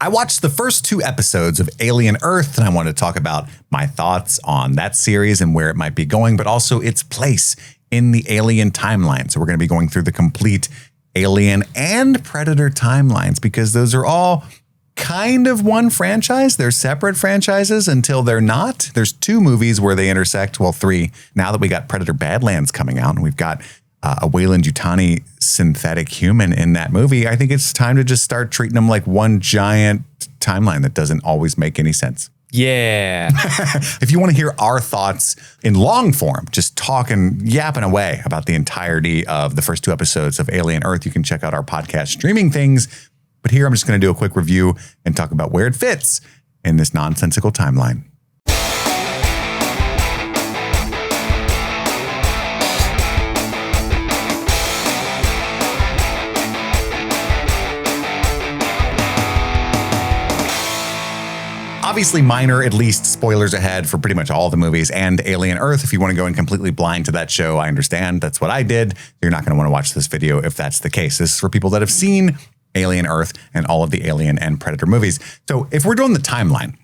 I watched the first 2 episodes of Alien Earth, and I want to talk about my thoughts on that series and where it might be going, but also its place in the Alien timeline. So we're going to be going through the complete Alien and Predator timelines because those are all kind of one franchise. They're separate franchises until they're not. There's 2 movies where they intersect. Well, 3. Now that we got Predator Badlands coming out and we've got a Weyland-Yutani synthetic human in that movie, I think it's time to just start treating them like one giant timeline that doesn't always make any sense. Yeah. If you want to hear our thoughts in long form, just talking, yapping away about the entirety of the first 2 episodes of Alien Earth, you can check out our podcast streaming things. But here I'm just going to do a quick review and talk about where it fits in this nonsensical timeline. Obviously minor, at least spoilers ahead for pretty much all the movies and Alien Earth. If you want to go in completely blind to that show, I understand. That's what I did. You're not going to want to watch this video if that's the case. This is for people that have seen Alien Earth and all of the Alien and Predator movies. So if we're doing the timeline,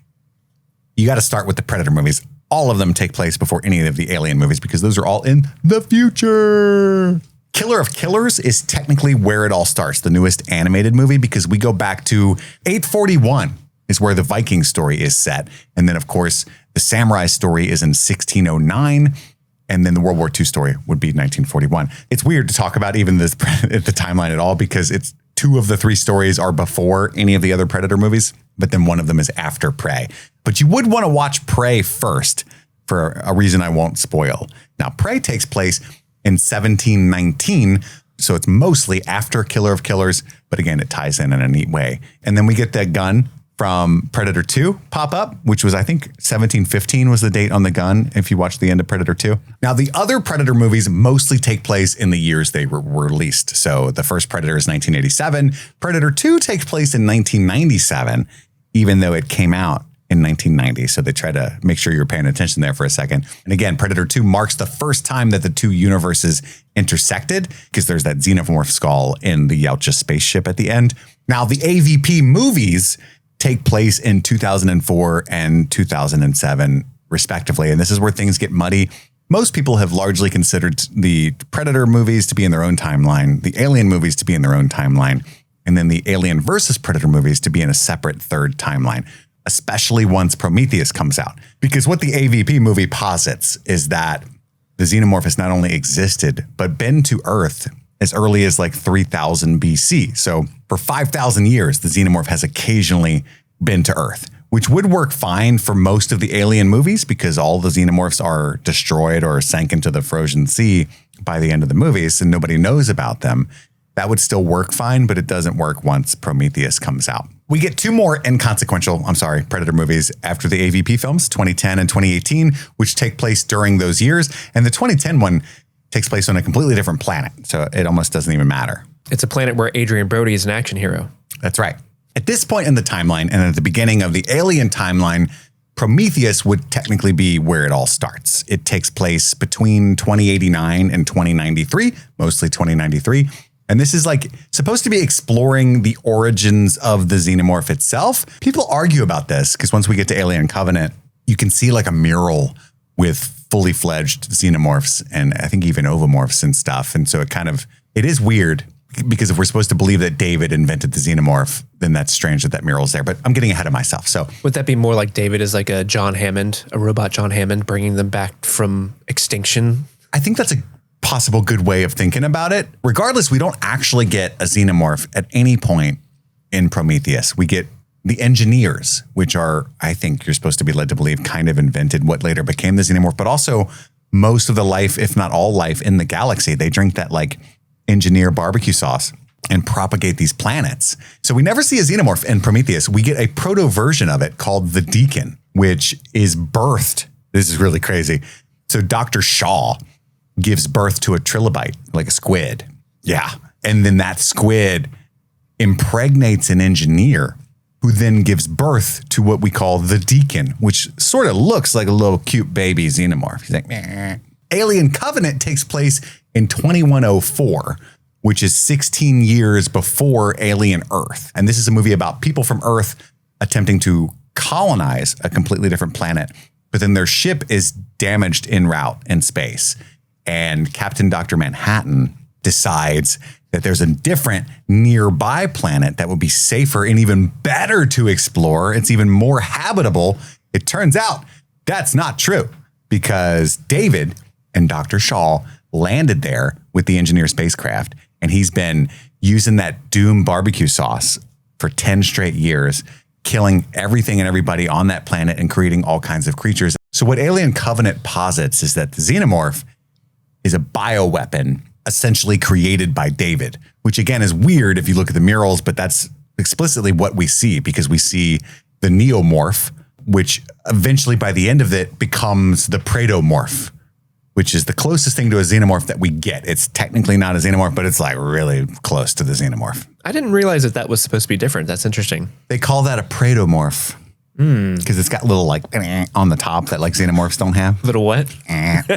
you got to start with the Predator movies. All of them take place before any of the Alien movies because those are all in the future. Killer of Killers is technically where it all starts, the newest animated movie, because we go back to 841. Is where the Viking story is set. And then, of course, the samurai story is in 1609. And then the World War II story would be 1941. It's weird to talk about even this the timeline at all because it's 2 of the 3 stories are before any of the other Predator movies, but then one of them is after Prey. But you would want to watch Prey first for a reason I won't spoil. Now, Prey takes place in 1719. So it's mostly after Killer of Killers, but again, it ties in a neat way. And then we get that gun from Predator 2 pop up, which was, I think, 1715 was the date on the gun, if you watch the end of Predator 2. Now, the other Predator movies mostly take place in the years they were released. So the first Predator is 1987. Predator 2 takes place in 1997, even though it came out in 1990. So they try to make sure you're paying attention there for a second. And again, Predator 2 marks the first time that the 2 universes intersected because there's that xenomorph skull in the Yautja spaceship at the end. Now, the AVP movies take place in 2004 and 2007, respectively. And this is where things get muddy. Most people have largely considered the Predator movies to be in their own timeline, the Alien movies to be in their own timeline, and then the Alien versus Predator movies to be in a separate third timeline, especially once Prometheus comes out. Because what the AVP movie posits is that the xenomorph has not only existed, but been to Earth as early as like 3000 BC. So for 5,000 years, the xenomorph has occasionally been to Earth, which would work fine for most of the Alien movies because all the xenomorphs are destroyed or sank into the frozen sea by the end of the movies and nobody knows about them. That would still work fine, but it doesn't work once Prometheus comes out. We get 2 more inconsequential, Predator movies after the AVP films, 2010 and 2018, which take place during those years. And the 2010 one takes place on a completely different planet, so it almost doesn't even matter. It's a planet where Adrian Brody is an action hero. That's right. At this point in the timeline, and at the beginning of the Alien timeline, Prometheus would technically be where it all starts. It takes place between 2089 and 2093, mostly 2093. And this is like supposed to be exploring the origins of the xenomorph itself. People argue about this because once we get to Alien Covenant, you can see like a mural with fully fledged xenomorphs and I think even ovomorphs and stuff. And so it is weird because if we're supposed to believe that David invented the xenomorph, then that's strange that mural's there. But I'm getting ahead of myself. So would that be more like David is like a John Hammond, a robot John Hammond, bringing them back from extinction? I think that's a possible good way of thinking about it. Regardless, we don't actually get a xenomorph at any point in Prometheus. We get the engineers, which are, I think you're supposed to be led to believe, kind of invented what later became the xenomorph, but also most of the life, if not all life in the galaxy. They drink that like engineer barbecue sauce and propagate these planets. So we never see a xenomorph in Prometheus. We get a proto version of it called the Deacon, which is birthed. This is really crazy. So Dr. Shaw gives birth to a trilobite, like a squid. Yeah. And then that squid impregnates an engineer who then gives birth to what we call the Deacon, which sort of looks like a little cute baby xenomorph. He's like, meh. Alien Covenant takes place in 2104, which is 16 years before Alien Earth. And this is a movie about people from Earth attempting to colonize a completely different planet, but then their ship is damaged en route in space. And Captain Dr. Manhattan decides that there's a different nearby planet that would be safer and even better to explore. It's even more habitable. It turns out that's not true, because David and Dr. Shaw landed there with the Engineer spacecraft, and he's been using that Doom barbecue sauce for 10 straight years, killing everything and everybody on that planet and creating all kinds of creatures. So what Alien Covenant posits is that the xenomorph is a bioweapon essentially created by David, which again is weird if you look at the murals, but that's explicitly what we see, because we see the neomorph, which eventually by the end of it becomes the predomorph, which is the closest thing to a xenomorph that we get. It's technically not a xenomorph, but it's like really close to the xenomorph. I didn't realize that was supposed to be different. That's interesting. They call that a predomorph because it's got little like on the top that like xenomorphs don't have. Little what? At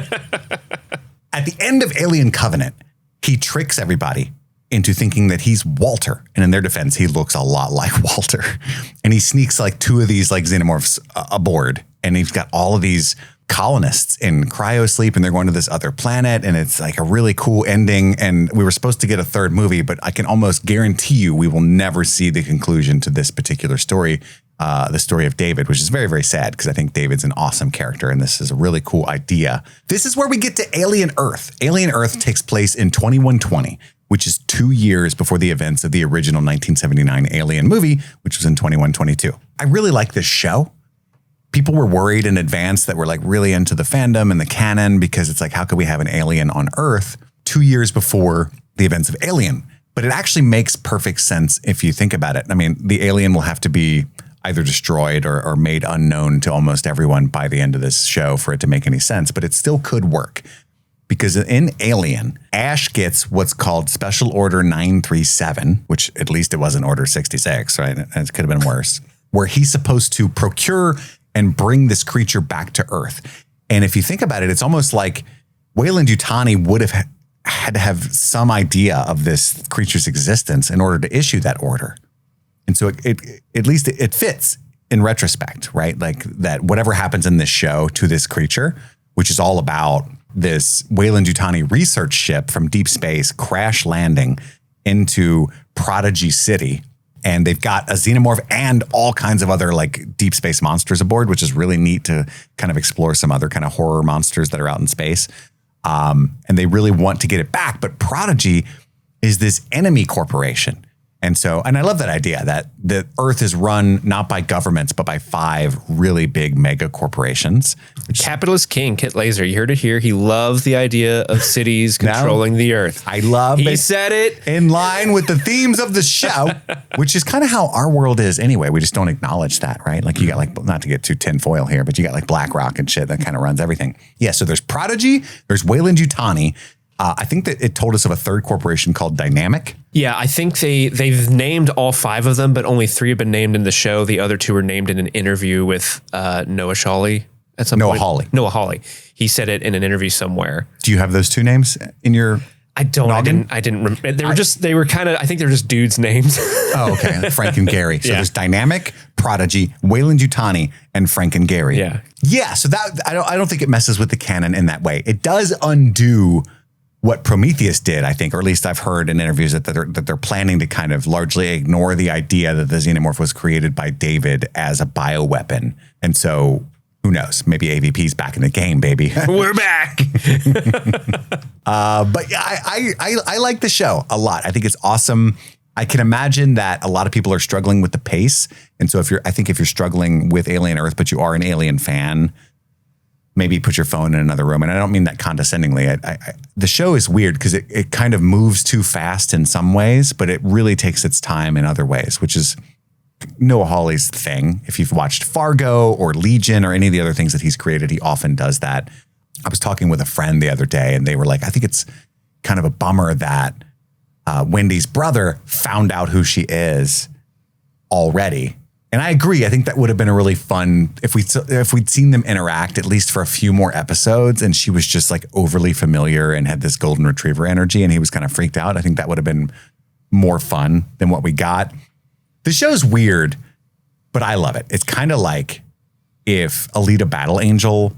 the end of Alien Covenant, he tricks everybody into thinking that he's Walter. And in their defense, he looks a lot like Walter. And he sneaks like two of these like xenomorphs aboard. And he's got all of these colonists in cryosleep, and they're going to this other planet. And it's like a really cool ending. And we were supposed to get a third movie, but I can almost guarantee you we will never see the conclusion to this particular story. The story of David, which is very, very sad, because I think David's an awesome character and this is a really cool idea. This is where we get to Alien Earth. Alien Earth takes place in 2120, which is 2 years before the events of the original 1979 Alien movie, which was in 2122. I really like this show. People were worried in advance that we're like really into the fandom and the canon, because it's like, how could we have an alien on Earth 2 years before the events of Alien? But it actually makes perfect sense if you think about it. I mean, the alien will have to be either destroyed or made unknown to almost everyone by the end of this show for it to make any sense, but it still could work. Because in Alien, Ash gets what's called Special Order 937, which at least it wasn't Order 66, right? It could have been worse, where he's supposed to procure and bring this creature back to Earth. And if you think about it, it's almost like Weyland-Yutani would have had to have some idea of this creature's existence in order to issue that order. And so it at least it fits in retrospect, right? Like that whatever happens in this show to this creature, which is all about this Weyland-Yutani research ship from deep space crash landing into Prodigy City. And they've got a xenomorph and all kinds of other like deep space monsters aboard, which is really neat to kind of explore some other kind of horror monsters that are out in space. And they really want to get it back. But Prodigy is this enemy corporation. And so, and I love that idea that the Earth is run not by governments, but by 5 really big mega corporations. Capitalist King, Kit Laser. You heard it here. He loves the idea of cities controlling the Earth. I love it. He said it. In line with the themes of the show, which is kind of how our world is anyway. We just don't acknowledge that, right? Like you got like, not to get too tinfoil here, but you got like BlackRock and shit that kind of runs everything. Yeah, so there's Prodigy, there's Weyland-Yutani. I think that it told us of a third corporation cawled Dynamic. Yeah, I think they've named all 5 of them, but only 3 have been named in the show. The other 2 were named in an interview with Noah Hawley at some point. Noah Hawley. He said it in an interview somewhere. Do you have those 2 names in your? I don't. Noggin? I didn't. They were kind of. I think they were just dudes' names. Oh, okay. Like Frank and Gary. So yeah. There's Dynamic, Prodigy, Weyland-Yutani, and Frank and Gary. Yeah. Yeah. So that I don't think it messes with the canon in that way. It does undo what Prometheus did, I think, or at least I've heard in interviews that they're planning to kind of largely ignore the idea that the xenomorph was created by David as a bioweapon. And so who knows? Maybe AVP's back in the game, baby. We're back. But yeah, I like the show a lot. I think it's awesome. I can imagine that a lot of people are struggling with the pace. And so if you're struggling with Alien Earth, but you are an Alien fan, maybe put your phone in another room. And I don't mean that condescendingly. The show is weird because it kind of moves too fast in some ways, but it really takes its time in other ways, which is Noah Hawley's thing. If you've watched Fargo or Legion or any of the other things that he's created, he often does that. I was talking with a friend the other day and they were like, I think it's kind of a bummer that Wendy's brother found out who she is already And I agree. I think that would have been a really fun if we'd seen them interact at least for a few more episodes, and she was just like overly familiar and had this golden retriever energy, and he was kind of freaked out. I think that would have been more fun than what we got. The show's weird, but I love it. It's kind of like if Alita Battle Angel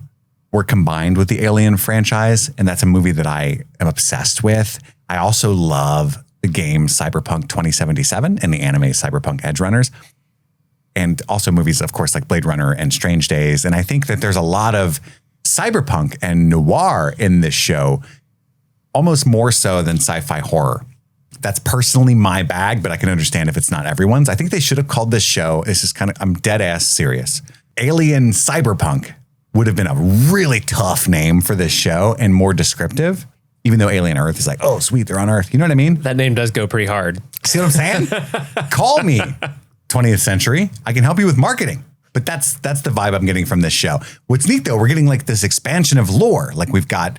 were combined with the Alien franchise, and that's a movie that I am obsessed with. I also love the game Cyberpunk 2077 and the anime Cyberpunk Edge Runners. And also movies, of course, like Blade Runner and Strange Days. And I think that there's a lot of cyberpunk and noir in this show, almost more so than sci-fi horror. That's personally my bag, but I can understand if it's not everyone's. I think they should have called this show, this is kind of, I'm dead ass serious, Alien Cyberpunk would have been a really tough name for this show and more descriptive, even though Alien Earth is like, oh, sweet, they're on Earth. You know what I mean? That name does go pretty hard. See what I'm saying? Call me 20th Century. I can help you with marketing. But that's the vibe I'm getting from this show. What's neat, though, we're getting like this expansion of lore. Like we've got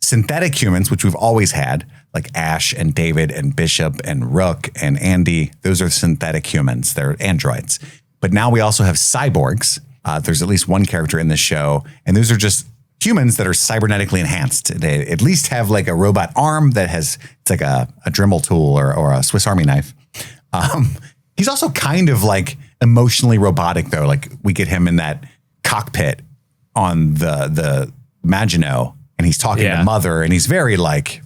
synthetic humans, which we've always had, like Ash and David and Bishop and Rook and Andy. Those are synthetic humans. They're androids. But now we also have cyborgs. There's at least one character in this show, and those are just humans that are cybernetically enhanced. They at least have like a robot arm that has, it's like a Dremel tool or a Swiss Army knife. He's also kind of like emotionally robotic, though. Like we get him in that cockpit on the Maginot, and he's talking to Mother, and he's very like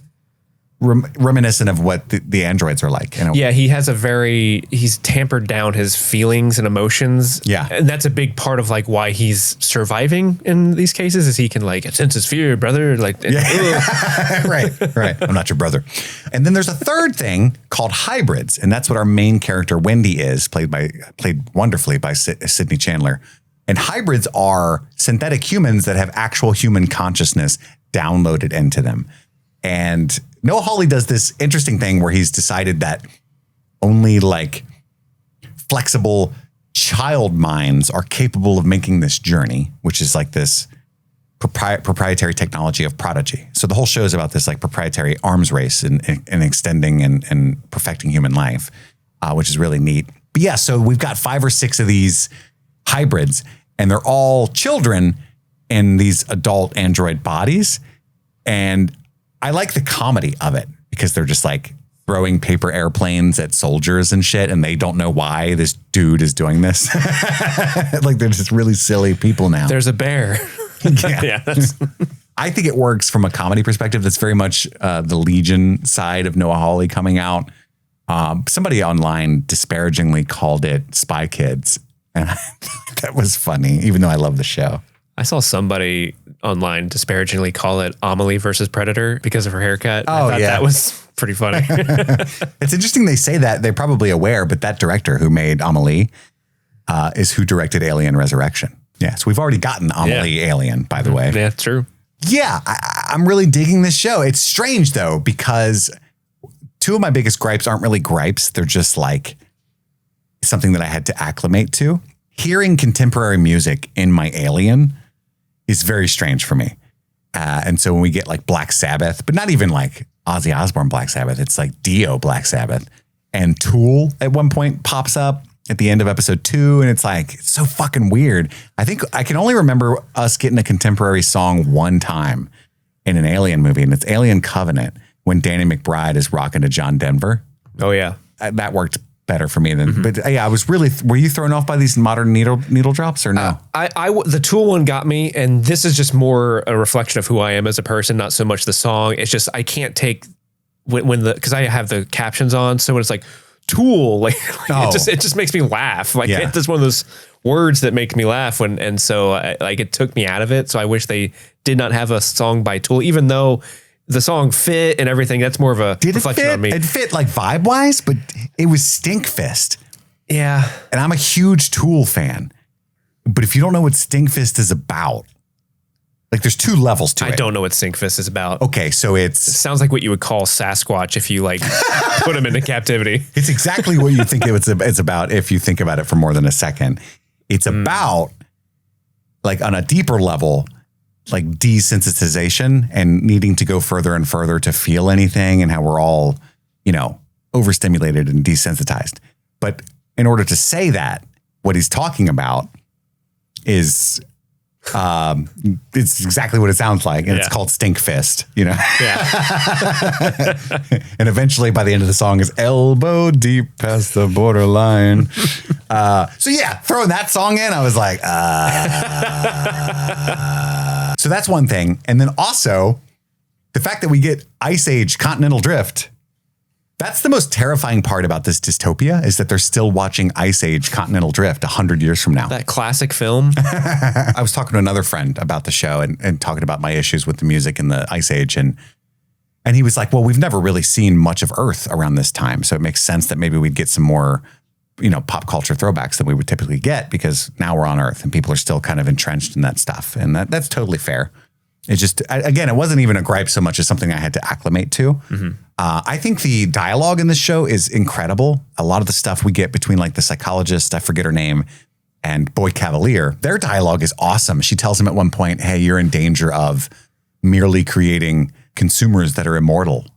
reminiscent of what the androids are like. Yeah, he's tampered down his feelings and emotions. Yeah. And that's a big part of like why he's surviving in these cases is he can like sense his fear, brother. Like, right. I'm not your brother. And then there's a third thing called hybrids. And that's what our main character, Wendy, is played wonderfully by Sydney Chandler. And hybrids are synthetic humans that have actual human consciousness downloaded into them. And Noah Hawley does this interesting thing where he's decided that only like flexible child minds are capable of making this journey, which is like this proprietary technology of prodigy. So the whole show is about this like proprietary arms race and extending and perfecting human life, which is really neat. But yeah, so we've got 5 or 6 of these hybrids, and they're all children in these adult android bodies. And I like the comedy of it because they're just like throwing paper airplanes at soldiers and shit, and they don't know why this dude is doing this. Like they're just really silly people now. There's a bear. Yeah. I think it works from a comedy perspective. That's very much the Legion side of Noah Hawley coming out. Somebody online disparagingly called it Spy Kids, and that was funny, even though I love the show. I saw somebody online disparagingly call it Amelie versus Predator because of her haircut. Oh, I thought that was pretty funny. It's interesting they say that. They're probably aware, but that director who made Amelie is who directed Alien Resurrection. Yeah, so we've already gotten Amelie Alien, by the way. Yeah, true. Yeah, I'm really digging this show. It's strange, though, because 2 of my biggest gripes aren't really gripes. They're just like something that I had to acclimate to. Hearing contemporary music in my Alien is very strange for me. And so when we get like Black Sabbath, but not even like Ozzy Osbourne Black Sabbath, it's like Dio Black Sabbath. And Tool at one point pops up at the end of episode 2. And it's like, it's so fucking weird. I think I can only remember us getting a contemporary song one time in an Alien movie, and it's Alien Covenant when Danny McBride is rocking to John Denver. Oh, yeah. That worked better for me than, but yeah, I was really, were you thrown off by these modern needle drops or no? The Tool one got me, and this is just more a reflection of who I am as a person, not so much the song. It's just, I can't take because I have the captions on. So when it's like Tool, it just makes me laugh. Like it's one of those words that make me laugh and so it took me out of it. So I wish they did not have a song by Tool, even though the song fit and everything. That's more of a reflection on me. It fit like vibe wise, but it was Stinkfist. Yeah. And I'm a huge Tool fan. But if you don't know what Stinkfist is about, like there's 2 levels to it. I don't know what Stinkfist is about. Okay, so it sounds like what you would call Sasquatch if you like put him into captivity. It's exactly what you think it's about if you think about it for more than a second. It's about like on a deeper level, like desensitization and needing to go further and further to feel anything, and how we're all, overstimulated and desensitized. But in order to say that, what he's talking about is it's exactly what it sounds like, and it's called Stink Fist, you know. Yeah. And eventually, by the end of the song, is elbow deep past the borderline. So yeah, throwing that song in, I was like, So that's one thing, and then also the fact that we get Ice Age continental drift. That's the most terrifying part about this dystopia, is that they're still watching Ice Age continental drift 100 years from now. That classic film. I was talking to another friend about the show and talking about my issues with the music in the Ice Age. And he was like, well, we've never really seen much of Earth around this time. So it makes sense that maybe we'd get some more, you know, pop culture throwbacks than we would typically get, because now we're on Earth and people are still kind of entrenched in that stuff. And that's totally fair. It just, again, it wasn't even a gripe so much as something I had to acclimate to. Mm-hmm. I think the dialogue in this show is incredible. A lot of the stuff we get between like the psychologist, I forget her name, and Boy Cavalier, their dialogue is awesome. She tells him at one point, hey, you're in danger of merely creating consumers that are immortal.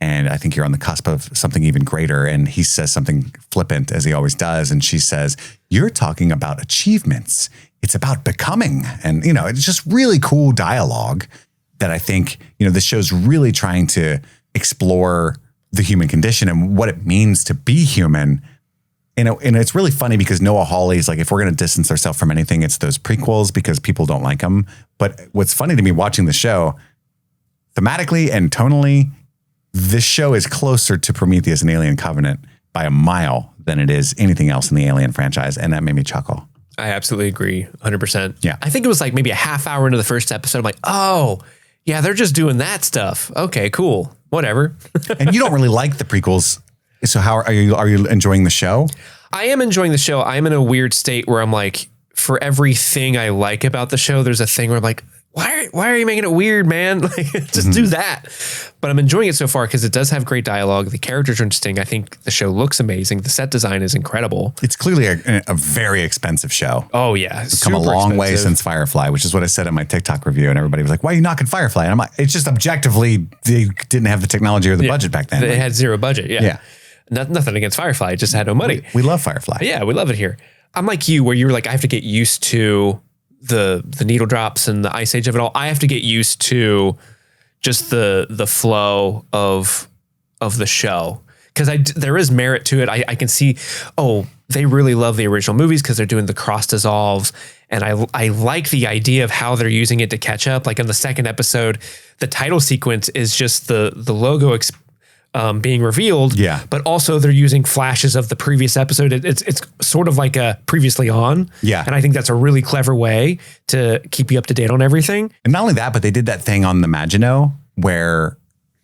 And I think you're on the cusp of something even greater. And he says something flippant, as he always does. And she says, you're talking about achievements. It's about becoming. And, you know, it's just really cool dialogue that I think, you know, this show's really trying to explore the human condition and what it means to be human. And it's really funny because Noah Hawley's like, if we're going to distance ourselves from anything, it's those prequels because people don't like them. But what's funny to me watching the show, thematically and tonally, this show is closer to Prometheus and Alien Covenant by a mile than it is anything else in the Alien franchise. And that made me chuckle. I absolutely agree. 100%. Yeah. I think it was like maybe a half hour into the first episode. I'm like, oh, yeah, they're just doing that stuff. Okay, cool. Whatever. And you don't really like the prequels. So how are you enjoying the show? I am enjoying the show. I'm in a weird state where I'm like, for everything I like about the show, there's a thing where I'm like, why are you making it weird, man? Like, just do that. But I'm enjoying it so far because it does have great dialogue. The characters are interesting. I think the show looks amazing. The set design is incredible. It's clearly a very expensive show. Oh, yeah. It's come a long way since Firefly, which is what I said in my TikTok review. And everybody was like, why are you knocking Firefly? And I'm like, it's just objectively, they didn't have the technology or the budget back then. They had zero budget. Yeah. Nothing against Firefly. It just had no money. We love Firefly. Yeah, we love it here. I'm like you, where you were like, I have to get used to the needle drops and the Ice Age of it all. I have to get used to just the flow of the show, because there is merit to it. I can see, they really love the original movies because they're doing the cross dissolves, and I like the idea of how they're using it to catch up. Like in the second episode, the title sequence is just the logo being revealed, but also they're using flashes of the previous episode. It's sort of like a previously on. Yeah. And I think that's a really clever way to keep you up to date on everything. And not only that, but they did that thing on the Maginot where,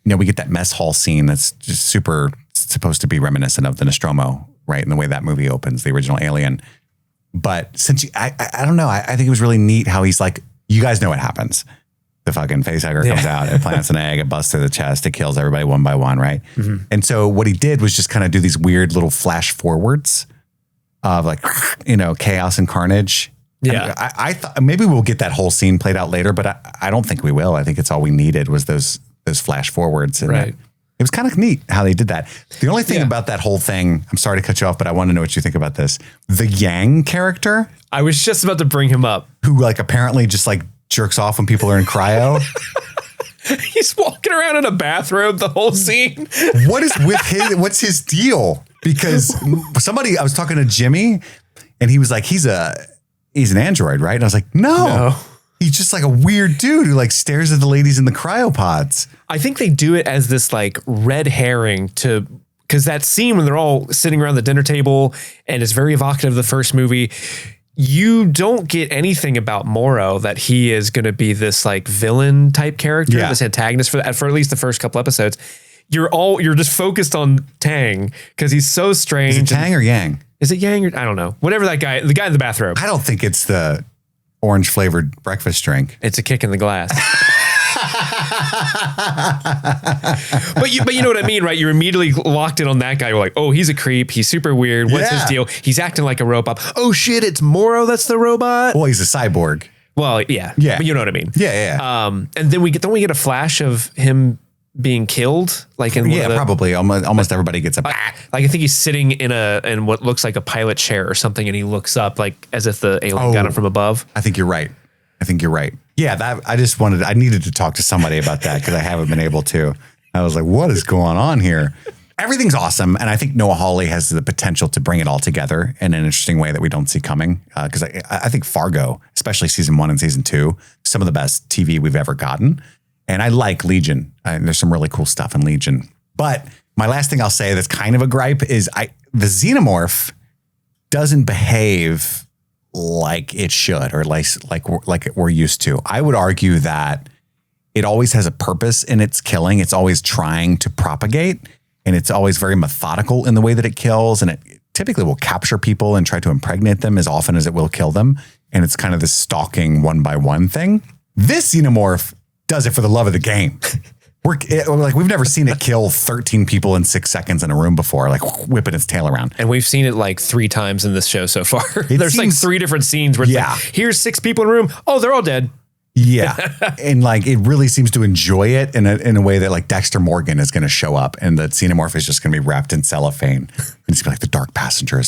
you know, we get that mess hall scene that's just super supposed to be reminiscent of the Nostromo, right? In the way that movie opens, the original Alien. But since I don't know, I think it was really neat how he's like, you guys know what happens. The fucking facehugger comes out, it plants an egg, it busts through the chest, it kills everybody one by one, right? Mm-hmm. And so what he did was just kind of do these weird little flash forwards of like, you know, chaos and carnage. Yeah. I thought maybe we'll get that whole scene played out later, but I don't think we will. I think it's all we needed was those flash forwards. And right. It was kind of neat how they did that. The only thing about that whole thing, I'm sorry to cut you off, but I want to know what you think about this. The Yang character. I was just about to bring him up. Who like apparently just like jerks off when people are in cryo. He's walking around in a bathrobe the whole scene. What's his deal? Because I was talking to Jimmy and he was like, he's an android, right? And I was like, no. He's just like a weird dude who like stares at the ladies in the cryopods. I think they do it as this like red herring because that scene when they're all sitting around the dinner table and it's very evocative of the first movie. You don't get anything about Morrow that he is going to be this like villain type character, this antagonist for at least the first couple episodes. You're just focused on Tang because he's so strange. Is it Tang or Yang? Is it Yang or I don't know. Whatever the guy in the bathrobe. I don't think it's the orange flavored breakfast drink. It's a kick in the glass. but you know what I mean, right? You're immediately locked in on that guy. You're like, oh, he's a creep. He's super weird. What's his deal? He's acting like a robot. Oh shit, it's Morrow. That's the robot. Well, he's a cyborg. Well, yeah. But you know what I mean. Yeah. And then we get a flash of him being killed. Like in probably almost everybody gets a like I think he's sitting in what looks like a pilot chair or something, and he looks up like as if the alien got him from above. I think you're right. Yeah, that I needed to talk to somebody about that because I haven't been able to. I was like, what is going on here? Everything's awesome. And I think Noah Hawley has the potential to bring it all together in an interesting way that we don't see coming. Because I think Fargo, especially season 1 and season 2, some of the best TV we've ever gotten. And I like Legion. There's some really cool stuff in Legion. But my last thing I'll say that's kind of a gripe is the xenomorph doesn't behave like it should, or like we're used to. I would argue that it always has a purpose in its killing. It's always trying to propagate, and it's always very methodical in the way that it kills. And it typically will capture people and try to impregnate them as often as it will kill them. And it's kind of this stalking one by one thing. This xenomorph does it for the love of the game. We've never seen it kill 13 people in 6 seconds in a room before, like whipping its tail around. And we've seen it like 3 times in this show so far. There's like 3 different scenes where it's like, here's 6 people in a room. Oh, they're all dead. Yeah. And like, it really seems to enjoy it in a way that like Dexter Morgan is going to show up, and the xenomorph is just going to be wrapped in cellophane. And it's going to be like, the dark passenger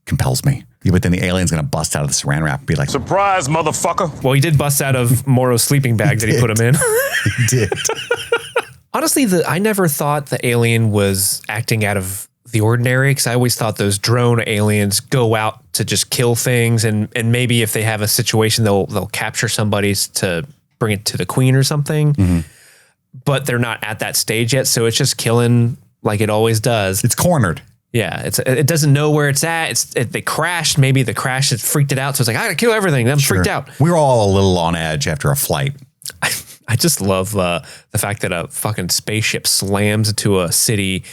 compels me. Yeah, but then the alien's going to bust out of the saran wrap and be like, surprise, motherfucker. Well, he did bust out of Moro's sleeping bag that he put him in. He did. Honestly, I never thought the alien was acting out of the ordinary, because I always thought those drone aliens go out to just kill things, and maybe if they have a situation, they'll capture somebody to bring it to the queen or something. Mm-hmm. But they're not at that stage yet, so it's just killing like it always does. It's cornered. Yeah, it doesn't know where it's at. They crashed. Maybe the crash has freaked it out, so it's like, I gotta kill everything. I'm freaked out. We were all a little on edge after a flight. I just love the fact that a fucking spaceship slams into a city,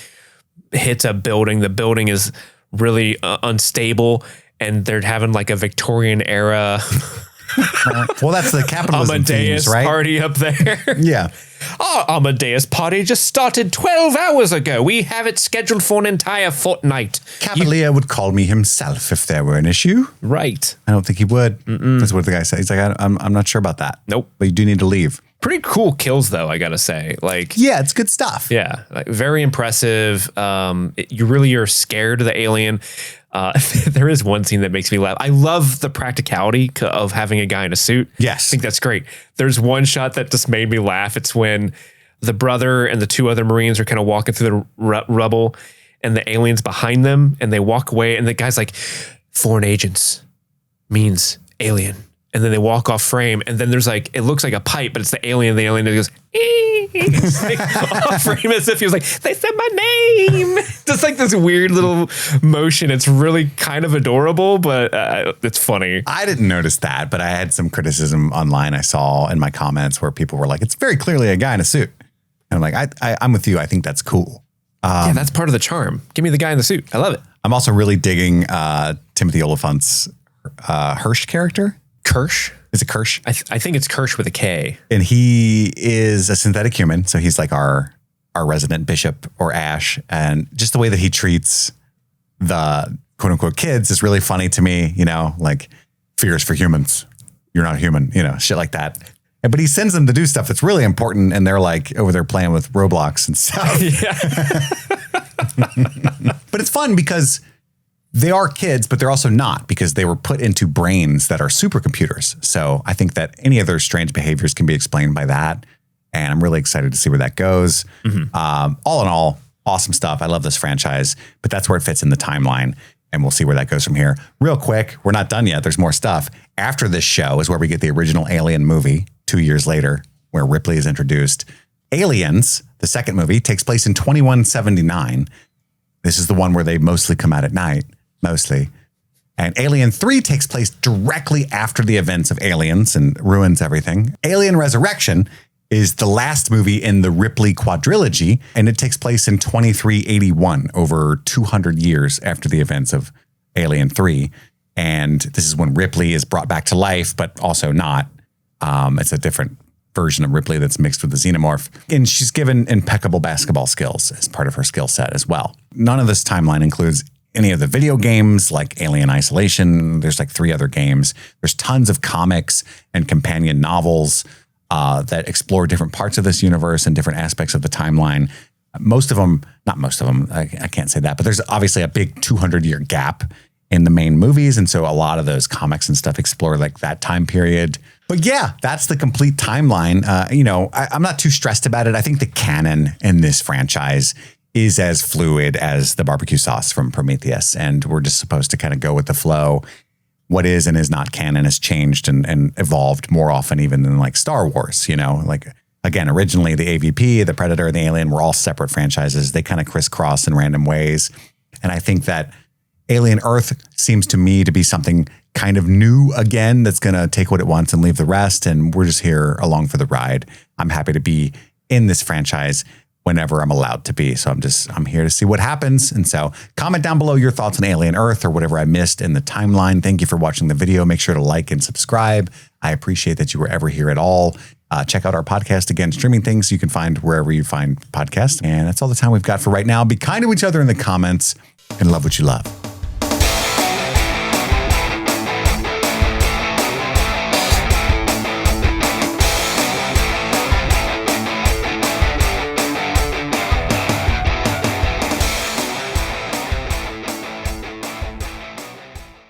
hits a building. The building is really unstable, and they're having like a Victorian era. Well, that's the capitalism Amadeus themes, right? Party up there. Yeah. Our Amadeus party just started 12 hours ago. We have it scheduled for an entire fortnight. Cavalier would call me himself if there were an issue. Right. I don't think he would. That's what the guy said. He's like, I'm not sure about that. Nope. But you do need to leave. Pretty cool kills, though, I gotta say. Like, yeah, it's good stuff. Yeah, like, very impressive. You really are scared of the alien. There is one scene that makes me laugh. I love the practicality of having a guy in a suit. Yes. I think that's great. There's one shot that just made me laugh. It's when the brother and the 2 other Marines are kind of walking through the rubble, and the alien's behind them, and they walk away, and the guy's like, foreign agents means alien. And then they walk off frame, and then there's like, it looks like a pipe, but it's the alien. The alien goes, off frame, as if he was like, they said my name. Just like this weird little motion. It's really kind of adorable, but it's funny. I didn't notice that, but I had some criticism online I saw in my comments where people were like, it's very clearly a guy in a suit. And I'm like, I'm with you. I think that's cool. Yeah, that's part of the charm. Give me the guy in the suit. I love it. I'm also really digging Timothy Oliphant's Hirsch character. Kirsch? Is it Kirsch? I think it's Kirsch with a K. And he is a synthetic human. So he's like our resident bishop or Ash. And just the way that he treats the quote unquote kids is really funny to me, like fears for humans. You're not human, shit like that. But he sends them to do stuff that's really important. And they're like over there playing with Roblox and stuff. Yeah. But it's fun because they are kids, but they're also not, because they were put into brains that are supercomputers. So I think that any of their strange behaviors can be explained by that. And I'm really excited to see where that goes. Mm-hmm. All in all, awesome stuff. I love this franchise, but that's where it fits in the timeline. And we'll see where that goes from here. Real quick, we're not done yet. There's more stuff. After this show is where we get the original Alien movie 2 years later, where Ripley is introduced. Aliens, the second movie, takes place in 2179. This is the one where they mostly come out at night. Mostly. And Alien 3 takes place directly after the events of Aliens and ruins everything. Alien Resurrection is the last movie in the Ripley quadrilogy, and it takes place in 2381, over 200 years after the events of Alien 3. And this is when Ripley is brought back to life, but also not. It's a different version of Ripley that's mixed with the xenomorph. And she's given impeccable basketball skills as part of her skill set as well. None of this timeline includes any of the video games like Alien Isolation. There's like 3 other games. There's tons of comics and companion novels. that explore different parts of this universe and different aspects of the timeline. Most of them, not most of them, I can't say that, but there's obviously a big 200-year gap in the main movies. And so a lot of those comics and stuff explore like that time period. But yeah, that's the complete timeline. I'm not too stressed about it. I think the canon in this franchise is as fluid as the barbecue sauce from Prometheus. And we're just supposed to kind of go with the flow. What is and is not canon has changed and evolved more often even than like Star Wars, like again, originally the AVP, the Predator, and the Alien were all separate franchises. They kind of crisscross in random ways. And I think that Alien Earth seems to me to be something kind of new again that's going to take what it wants and leave the rest. And we're just here along for the ride. I'm happy to be in this franchise whenever I'm allowed to be. So I'm here to see what happens. And so comment down below your thoughts on Alien Earth or whatever I missed in the timeline. Thank you for watching the video. Make sure to like and subscribe. I appreciate that you were ever here at all. Check out our podcast, again, streaming things you can find wherever you find podcasts. And that's all the time we've got for right now. Be kind to each other in the comments and love what you love.